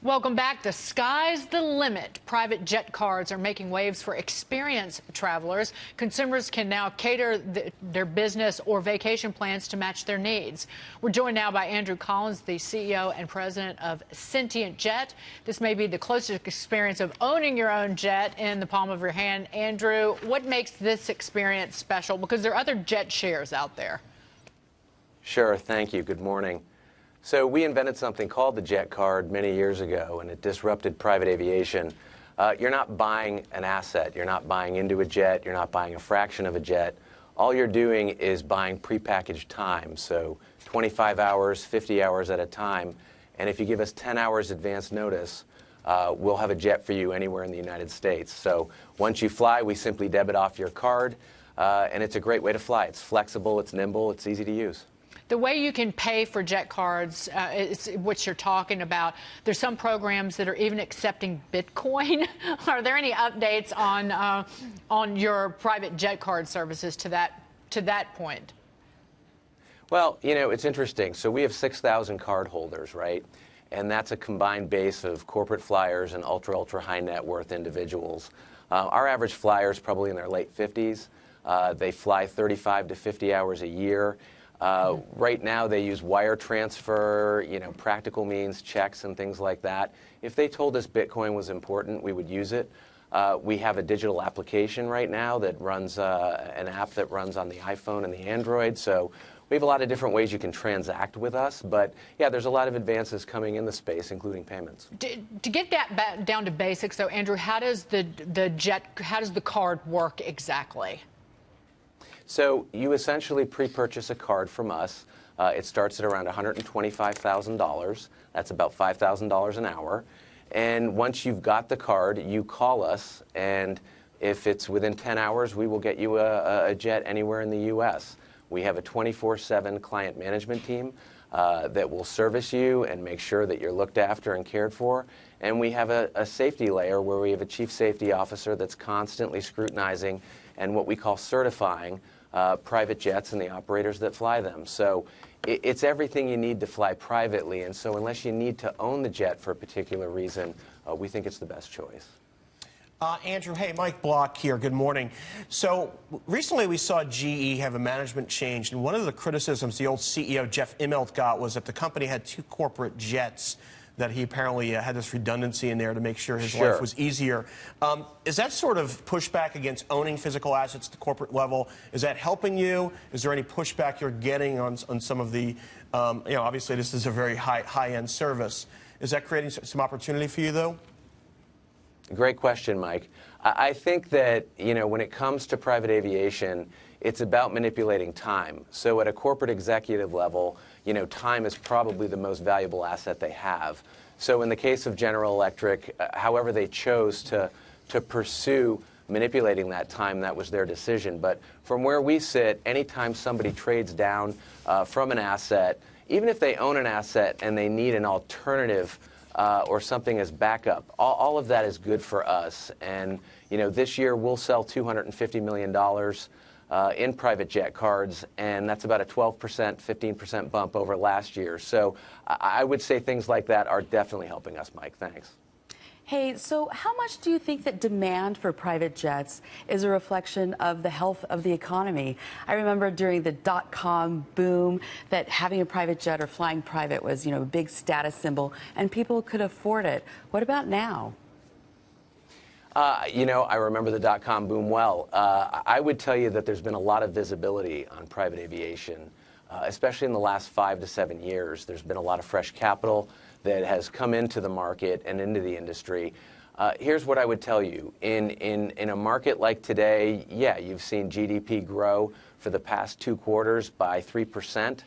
Welcome back. The sky's the limit. Private jet cards are making waves for experienced travelers. Consumers can now cater their business or vacation plans to match their needs. We're joined now by Andrew Collins, the CEO and president of Sentient Jet. This may be the closest experience of owning your own jet in the palm of your hand. Andrew, what makes this experience special? Because there are other jet shares out there. Sure. Thank you. Good morning. So we invented something called the jet card many years ago, and it disrupted private aviation. You're not buying an asset. You're not buying into a jet. You're not buying a fraction of a jet. All you're doing is buying prepackaged time, so 25 hours, 50 hours at a time. And if you give us 10 hours advance notice, we'll have a jet for you anywhere in the United States. So once you fly, we simply debit off your card, and it's a great way to fly. It's flexible, it's nimble, it's easy to use. The way you can pay for jet cards, is what you're talking about. There's some programs that are even accepting Bitcoin. Are there any updates on your private jet card services to that point? Well, you know, it's interesting. So we have 6,000 card holders, right? And that's a combined base of corporate flyers and ultra high net worth individuals. Our average flyer is probably in their late 50s. They fly 35 to 50 hours a year. Right now, they use wire transfer, practical means, checks, and things like that. If they told us Bitcoin was important, we would use it. We have a digital application right now that runs an app that runs on the iPhone and the Android. So we have a lot of different ways you can transact with us. But yeah, there's a lot of advances coming in the space, including payments. To get that down to basics, though, Andrew, how does the card work exactly? So you essentially pre-purchase a card from us. It starts at around $125,000. That's about $5,000 an hour. And once you've got the card, you call us, and if it's within 10 hours, we will get you a jet anywhere in the U.S. We have a 24/7 client management team that will service you and make sure that you're looked after and cared for. And we have a safety layer where we have a chief safety officer that's constantly scrutinizing and what we call certifying private jets and the operators that fly them. So it's everything you need to fly privately. And so unless you need to own the jet for a particular reason, we think it's the best choice. Andrew, hey, Mike Block here. Good morning. So recently we saw GE have a management change, and one of the criticisms the old CEO Jeff Immelt got was that the company had two corporate jets, that he apparently had this redundancy in there to make sure his life was easier. Is that sort of pushback against owning physical assets at the corporate level? Is that helping you? Is there any pushback you're getting on some of the, obviously this is a very high-end service. Is that creating some opportunity for you, though? Great question, Mike. I think that, when it comes to private aviation, it's about manipulating time. So at a corporate executive level, time is probably the most valuable asset they have. So in the case of General Electric, however they chose to pursue manipulating that time, that was their decision. But from where we sit, anytime somebody trades down from an asset, even if they own an asset and they need an alternative or something as backup, all of that is good for us. And this year we'll sell $250 million in private jet cards, and that's about a 12%, 15% bump over last year. So I would say things like that are definitely helping us, Mike. Thanks. Hey, so how much do you think that demand for private jets is a reflection of the health of the economy? I remember during the .com boom that having a private jet or flying private was, a big status symbol, and people could afford it. What about now? I remember the .com boom well. I would tell you that there's been a lot of visibility on private aviation, especially in the last 5 to 7 years. There's been a lot of fresh capital that has come into the market and into the industry. Here's what I would tell you. In a market like today, yeah, you've seen GDP grow for the past 2 quarters by 3%.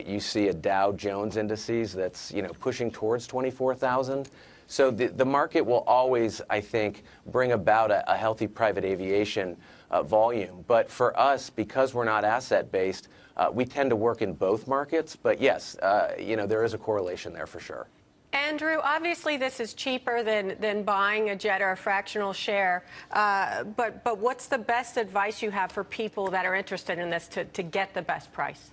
You see a Dow Jones indices that's pushing towards 24,000. So the market will always, I think, bring about a healthy private aviation volume. But for us, because we're not asset-based, we tend to work in both markets. But yes, there is a correlation there for sure. Andrew, obviously this is cheaper than buying a jet or a fractional share. But what's the best advice you have for people that are interested in this to get the best price?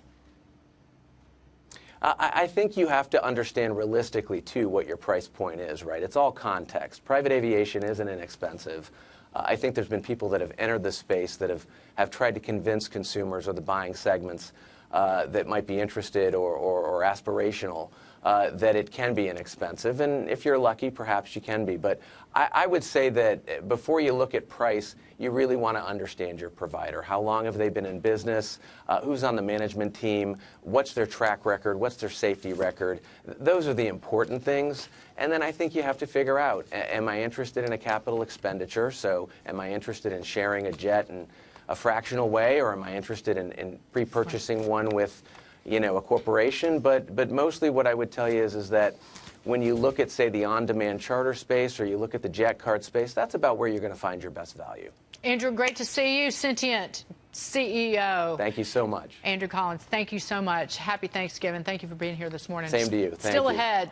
I think you have to understand realistically, too, what your price point is, right? It's all context. Private aviation isn't inexpensive. I think there's been people that have entered the space that have tried to convince consumers or the buying segments that might be interested or aspirational that it can be inexpensive. And if you're lucky, perhaps you can be. But I would say that before you look at price, you really want to understand your provider. How long have they been in business? Who's on the management team? What's their track record? What's their safety record? Those are the important things. And then I think you have to figure out, am I interested in a capital expenditure? So am I interested in sharing a jet in a fractional way, or am I interested in pre-purchasing one with, a corporation? But mostly what I would tell you is that when you look at, say, the on-demand charter space, or you look at the jet card space, that's about where you're going to find your best value. Andrew, great to see you. Sentient CEO. Thank you so much. Andrew Collins, thank you so much. Happy Thanksgiving. Thank you for being here this morning. Same to you. Thank Still you. ahead.